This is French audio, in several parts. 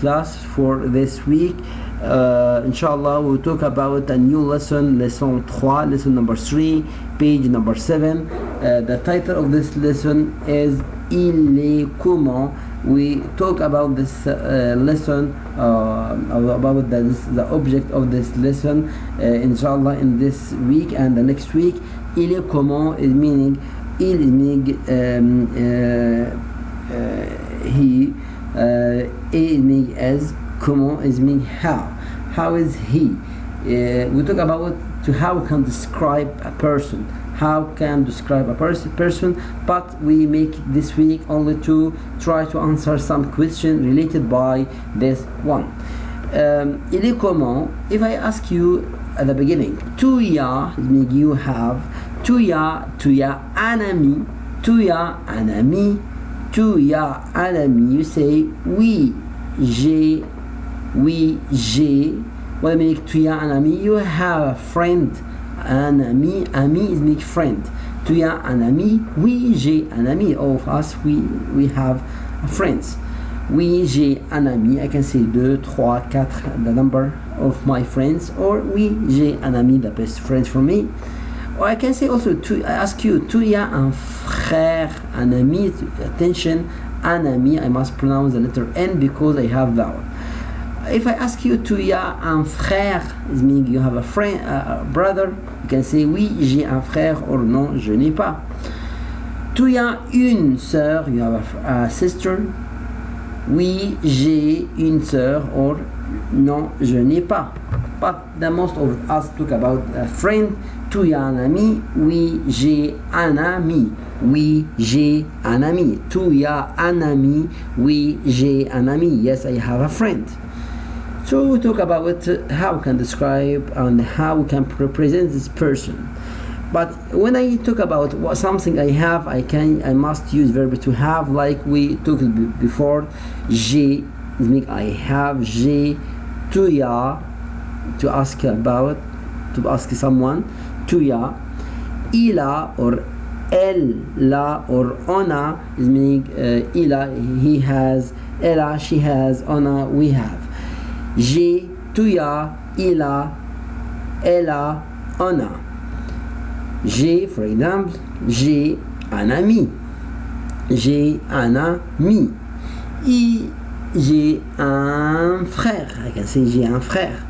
class for this week. Inshallah, we'll talk about a new lesson 3, lesson number 3, page number 7. The title of this lesson is Il est comment. We talk about this lesson, about the object of this lesson, inshallah, in this week and the next week. Il est comment is meaning, il is meaning he, is meaning as, comment is meaning how. How is he? We talk about how we can describe a person. How can describe a person, but we make this week only to try to answer some question related by this one. Il est comment? If I ask you at the beginning, tu ya means you have, tu ya un ami, tu ya un ami, tu ya un ami. You say oui, j'ai. What I mean, tu ya un ami? You have a friend. Un ami is make friend. Tu as un ami? Oui, j'ai un ami. All of us, we have friends. Oui, j'ai un ami. I can say 2, 3, 4, the number of my friends. Or oui, j'ai un ami, the best friend for me. Or I can say also, I ask you, tu as un frère, un ami. Attention, un ami, I must pronounce the letter N because I have vowel. If I ask you, tu as un frère, it means you have a friend, a brother. You can say oui, j'ai un frère, or non, je n'ai pas. Tu as une sœur, you have a sister. Oui, j'ai une sœur, or non, je n'ai pas. But the most of us talk about a friend. Tu as un ami? Oui, j'ai un ami. Oui, j'ai un ami. Tu as un ami? Oui, j'ai un ami. Yes, I have a friend. So we talk about how we can describe and how we can represent this person. But when I talk about something I have, I must use verb to have, like we talked before. J'ai means I have. J'ai. Tu as, to ask about, to ask someone. Tu as. Il a or elle la or on a is meaning il a, he has. Elle a, she has. On a, we have. J'ai, tu as, il a, elle a, on a. J'ai, for example, j'ai un ami. J'ai un ami. J'ai un frère. I can say j'ai un frère.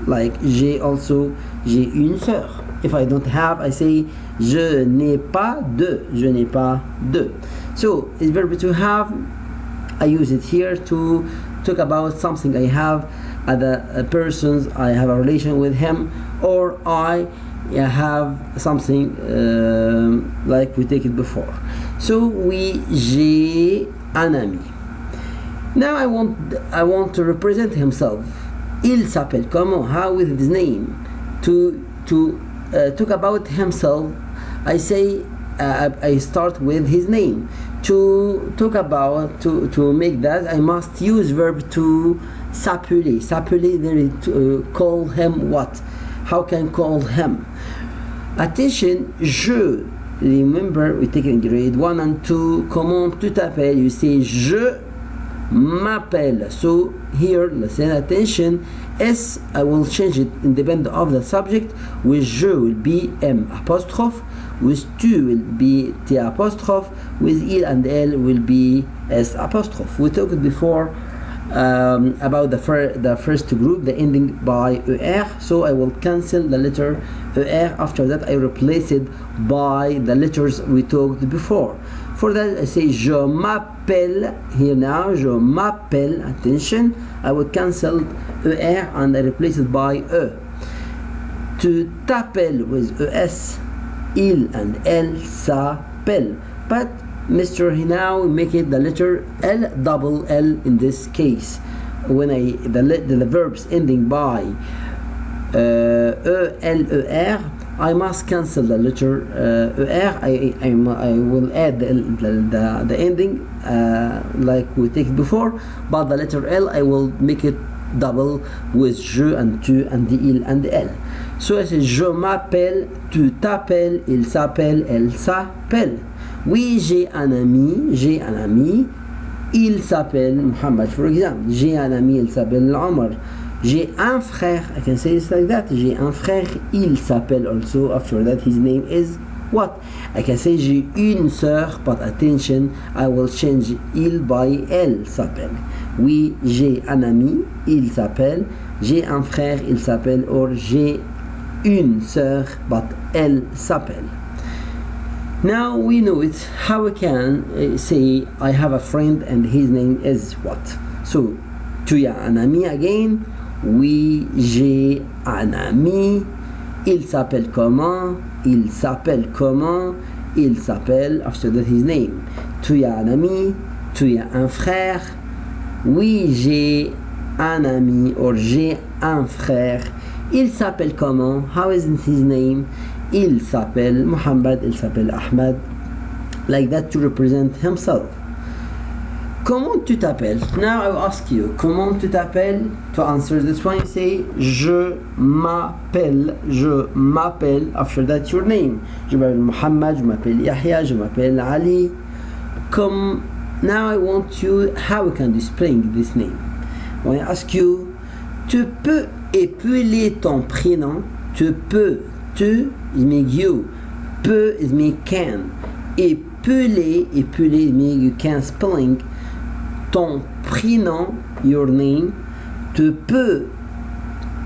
Like j'ai une sœur. If I don't have, I say je n'ai pas de. Je n'ai pas de. So it's verb to have. I use it here to talk about something I have. Other persons, I have a relation with him, or I have something like we take it before. So j'ai un ami. Now I want to represent himself. Il s'appelle comment? How is his name? To talk about himself, I say I start with his name. To talk about to make that, I must use verb to s'appeler. S'appeler, then call him what? How can call him? Attention, je. Remember, we take in grade 1 and 2. Comment tu t'appelles? You say je m'appelle. So here, listen, attention. S, I will change it independent of the subject. With je will be M apostrophe. With tu will be T apostrophe. With il and L will be S apostrophe. We talked before about the first group, the ending by ER. So I will cancel the letter ER. After that, I replace it by the letters we talked before. For that, I say je m'appelle. Here now, je m'appelle. Attention, I will cancel ER and I replace it by E. Tu t'appelles with ES. Il and elle s'appelle. But Mr. now make it the letter L, double L in this case. When the verbs ending by E, L, E, R, I must cancel the letter ER. I will add the ending like we take before, but the letter L I will make it double with je and tu and the il and the L. So I say je m'appelle, tu t'appelles, il s'appelle, elle s'appelle. Oui, j'ai un ami, il s'appelle Muhammad, for example. J'ai un ami, il s'appelle Omar. J'ai un frère, I can say it like that. J'ai un frère, il s'appelle also. After that, his name is what? I can say j'ai une sœur, but attention, I will change il by elle s'appelle. Oui, j'ai un ami, il s'appelle. J'ai un frère, il s'appelle. Or j'ai une sœur, but elle s'appelle. Now we know it. How we can say I have a friend and his name is what? So, tu as un ami again. Oui, j'ai un ami. Il s'appelle comment? Il s'appelle comment? Il s'appelle, after that, his name. Tu as un ami. Tu as un frère. Oui, j'ai un ami or j'ai un frère. Il s'appelle comment? How is his name? Il s'appelle Muhammad, il s'appelle Ahmad. Like that to represent himself. Comment tu t'appelles? Now I will ask you, comment tu t'appelles? To answer this one, you say je m'appelle. Je m'appelle. After that, your name. Je m'appelle Muhammad, je m'appelle Yahya, je m'appelle Ali. Now I want you, how we can display this name? When I ask you, tu peux épeler ton prénom? Tu peux. Tu is mean you. Peux is mean can. Épeler is mean you can spelling. Ton prénom, your name. Tu peux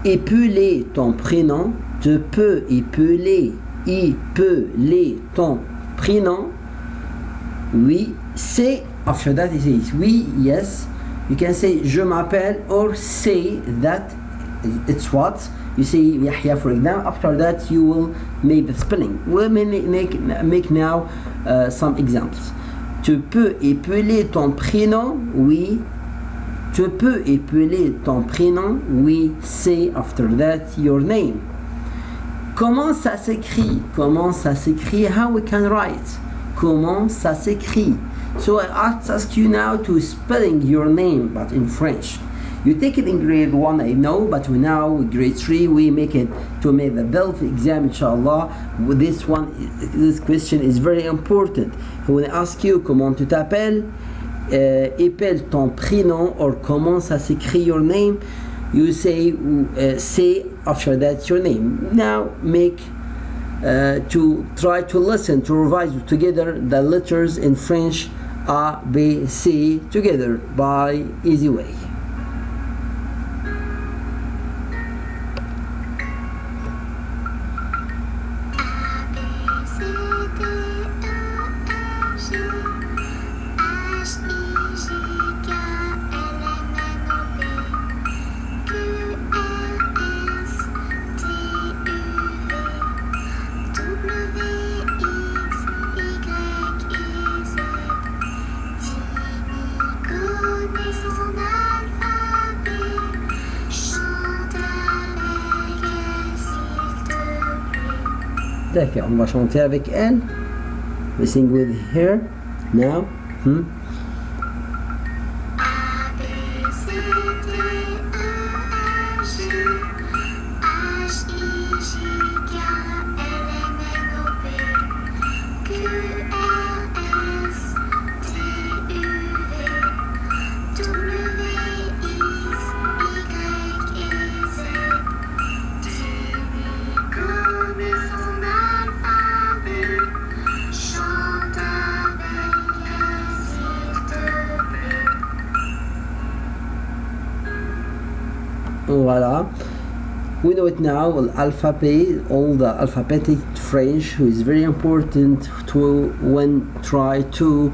épeler ton prénom. Tu peux épeler ton prénom. Oui, c'est. After that it says oui, yes. You can say je m'appelle or say that it's what. You say Yahya, for example. After that you will make the spelling. We'll make now some examples. Tu peux épeler ton prénom? Oui. Tu peux épeler ton prénom? Oui. Say after that your name. Comment ça s'écrit? Comment ça s'écrit? How we can write? Comment ça s'écrit? So I ask you now to spelling your name, but in French. You take it in grade 1, I know, but we now grade 3 we make it to make the DELF exam, inshallah. This question is very important. When I ask you comment tu t'appelles, épelle ton prénom, or comment ça s'écrit your name, you say after that your name. Now to try to listen, to revise together the letters in French A, B, C together by easy way. D'accord, on va chanter avec elle. We sing with her now. Voilà. We know it now, alphabet, all the alphabetic French, who is very important to when try to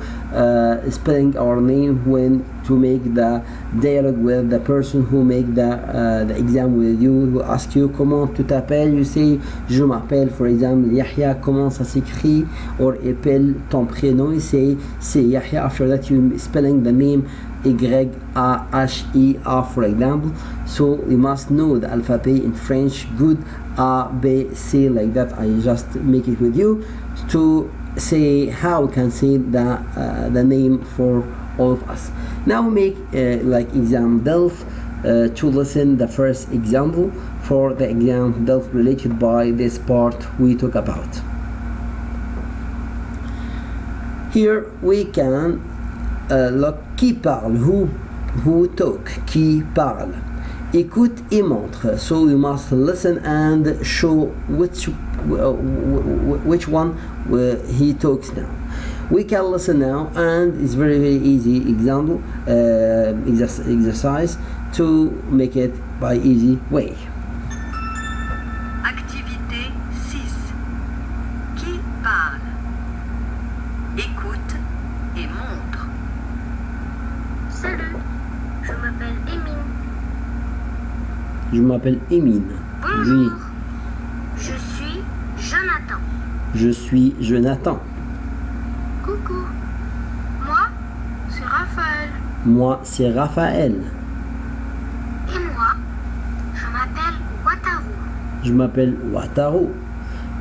spelling our name, when to make the dialogue with the person who make the exam with you, who ask you comment tu t'appelles, you say je m'appelle, for example, Yahya, comment ça s'écrit, or épelle ton prénom, you say c'est Yahya. After that you spelling the name Y-A-H-E-A, for example. So you must know the alphabet in French good, A, B, C, like that. I just make it with you to say how we can say the name for all of us. Now make like exam DELF to listen the first example for the exam DELF related by this part we talk about. Here we can Look, qui parle? Who talk? Qui parle? Écoute et montre. So you must listen and show which one he talks now. We can listen now, and it's very easy example exercise to make it by easy way. Activité 6. Qui parle? Écoute et montre. Salut, je m'appelle Émine. Je m'appelle Émine. Bonjour. Oui. Je suis Jonathan. Je suis Jonathan. Coucou. Moi, c'est Raphaël. Moi, c'est Raphaël. Et moi, je m'appelle Wataru. Je m'appelle Wataru.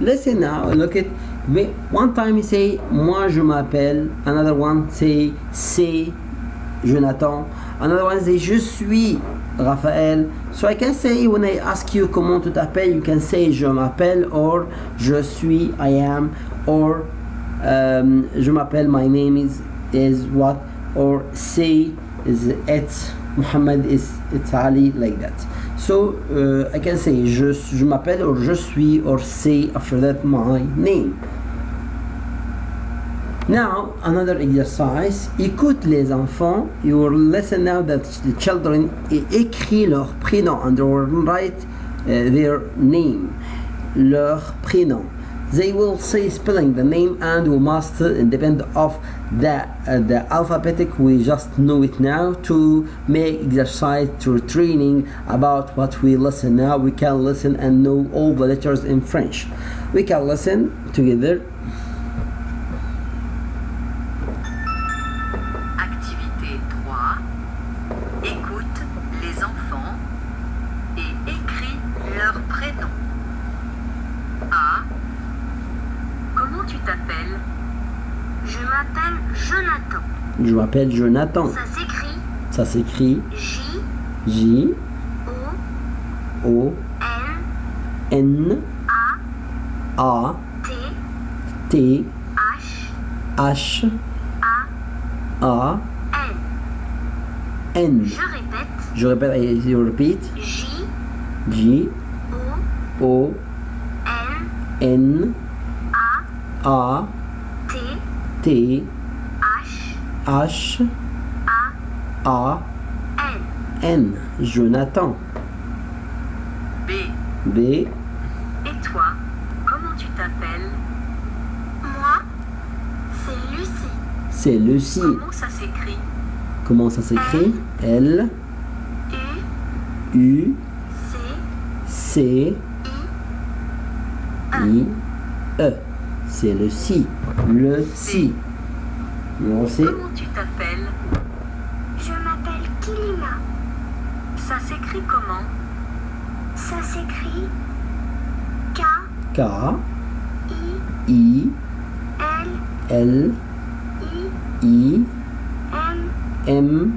Listen now, look at me. One time you say moi je m'appelle. Another one say c'est Jonathan. Another one say je suis Raphaël. So I can say when I ask you comment tu t'appelles, you can say je m'appelle or je suis, I am, or je m'appelle, my name is what, or say is it's Muhammad, it's Ali, like that. So I can say je m'appelle or je suis or say after that my name. Now another exercise. Écoute les enfants. You will listen now that the children écrit leur prénom and they will write their name. Leur prénom. They will say spelling the name and we must depend of the alphabetic. We just know it now to make exercise to training about what we listen now. We can listen and know all the letters in French. We can listen together. Activité 3. Écoute les enfants et écris leur prénom. A. Comment tu t'appelles? Je m'appelle Jonathan. Je m'appelle Jonathan. Ça s'écrit J O N A T H A N. Je répète, you repeat. J O N A T H A N. Jonathan. B. B. Et toi, comment tu t'appelles? Moi, c'est Lucie. C'est Lucie. Comment ça s'écrit? Comment ça s'écrit? L U C I E. C'est le si. Le si. Numéro C. Comment tu t'appelles? Je m'appelle Kilima. Ça s'écrit comment? Ça s'écrit K K I I L L I I M M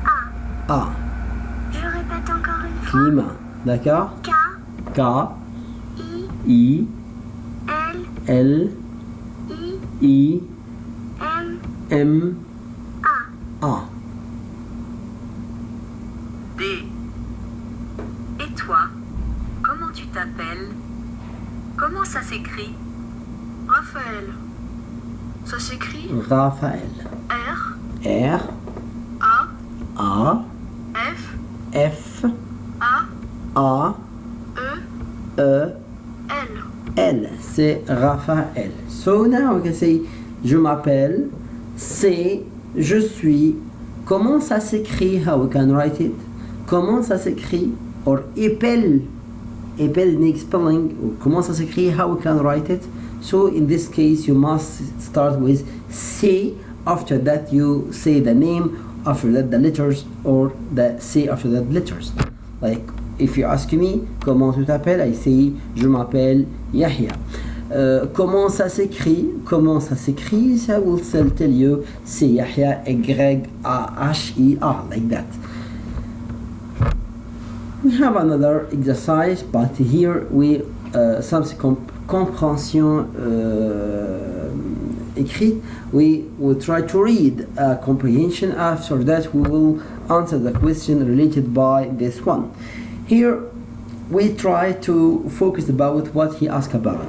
A. A. Je répète encore une fois. Climat. D'accord? K K I I L L I I M M A. A. D. Et toi, comment tu t'appelles? Comment ça s'écrit? Raphaël. Ça s'écrit Raphaël. R R A A F F A A E E L. L. C'est Raphaël. So now we can say je m'appelle, c'est, je suis. Comment ça s'écrit? How we can write it? Comment ça s'écrit? Or épelle. Épelle needs spelling. Comment ça s'écrit? How we can write it? So in this case you must start with C. After that you say the name. After that the letters, or the C after that letters. Like if you ask me comment tu t'appelles, I say je m'appelle Yahya. Comment ça s'écrit? Comment ça s'écrit? I will tell you. C'est Yahya, Y-A-H-E-R, like that. We have another exercise, but here we some comprehension écrite. We will try to read comprehension. After that, we will answer the question related by this one. Here, we try to focus about what he asked about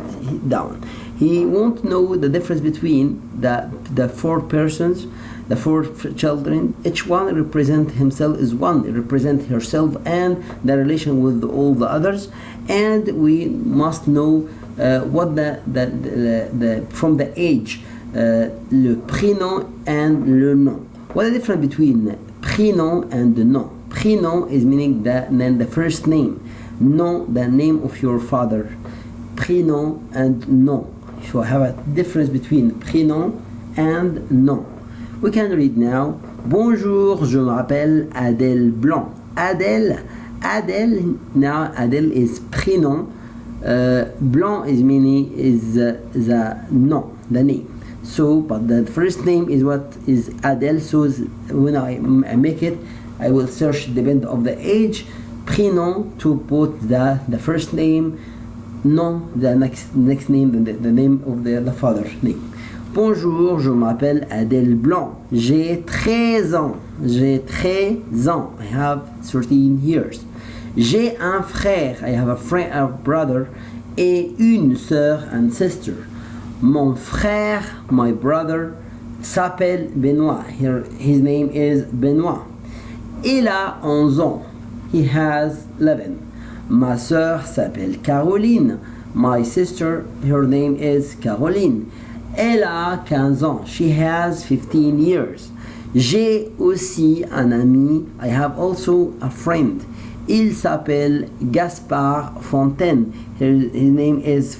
down. He won't know the difference between the four persons, the four children. Each one represent himself as one, represent herself and the relation with all the others. And we must know what from the age, le prénom and le nom. What is the difference between prénom and the nom? Prénom is meaning the first name. Nom, the name of your father. Prénom and nom. So I have a difference between prénom and nom. We can read now. Bonjour, je m'appelle Adèle Blanc. Adèle, now Adèle is prénom. Blanc is meaning is the nom, the name. So, but the first name is what is Adèle. So when I make it, I will search depend of the age. Prénom to put the first name, nom the next name, the name of the father name. Bonjour, je m'appelle Adèle Blanc. J'ai 13 ans. J'ai 13 ans. I have 13 years. J'ai un frère. I have a brother. Et une sœur and sister. Mon frère, my brother, s'appelle Benoît. His name is Benoît. Il a 11 ans. He has 11. Ma sœur s'appelle Caroline. My sister, her name is Caroline. Elle a 15 ans. She has 15 years. J'ai aussi un ami. I have also a friend. Il s'appelle Gaspard Fontaine. His name is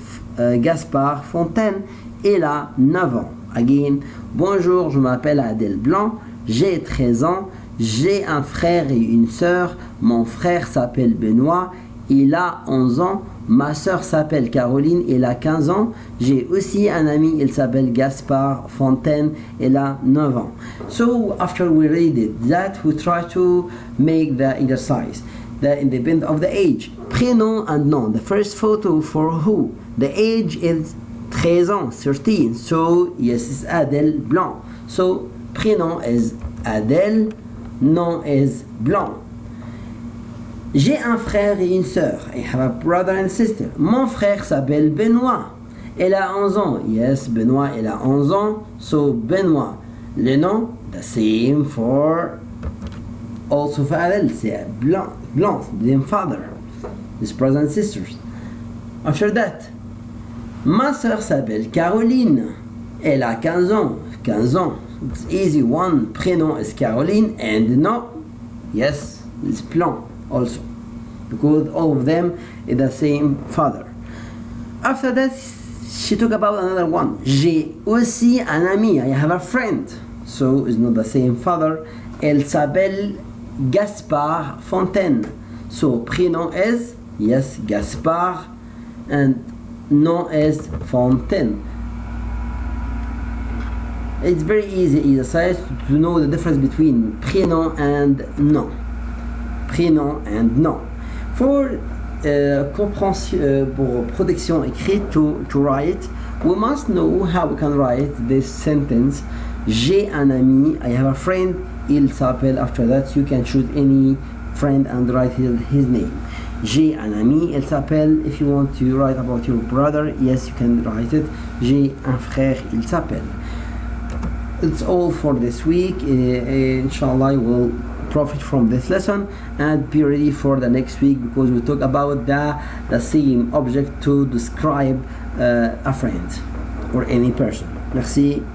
Gaspard Fontaine. Il a 9 ans. Again, bonjour, je m'appelle Adèle Blanc. J'ai 13 ans. J'ai un frère et une sœur. Mon frère s'appelle Benoît. Il a 11 ans. Ma sœur s'appelle Caroline. Elle a 15 ans. J'ai aussi un ami. Il s'appelle Gaspard Fontaine. Elle a 9 ans. So after we read it, that we try to make the exercise. The independent of the age. Prénom and nom. The first photo for who? The age is 13 ans, 13. So yes, it's Adèle Blanc. So prénom is Adèle. Nom is Blanc. J'ai un frère et une sœur. I have a brother and sister. Mon frère s'appelle Benoît. Elle a 11 ans. Yes, Benoît, elle a 11 ans. So Benoît. Le nom, the same for also for Adèle. C'est Blanc, the same father. His brothers and sisters. After that, ma sœur s'appelle Caroline. Elle a 15 ans. 15 ans. It's easy. One prénom is Caroline and no, yes, it's Blanc also, because all of them is the same father. After that, she talk about another one. J'ai aussi un ami. I have a friend. So it's not the same father. Elle s'appelle Gaspard Fontaine. So prénom is yes Gaspard and nom is Fontaine. It's very easy exercise to know the difference between prénom and nom. Prénom and nom. For comprehension, pour production écrite to write, we must know how we can write this sentence. J'ai un ami. I have a friend. Il s'appelle. After that, you can choose any friend and write his name. J'ai un ami. Il s'appelle. If you want to write about your brother, yes, you can write it. J'ai un frère. Il s'appelle. It's all for this week. Inshallah, we'll profit from this lesson and be ready for the next week, because we talk about the same object to describe a friend or any person. Merci.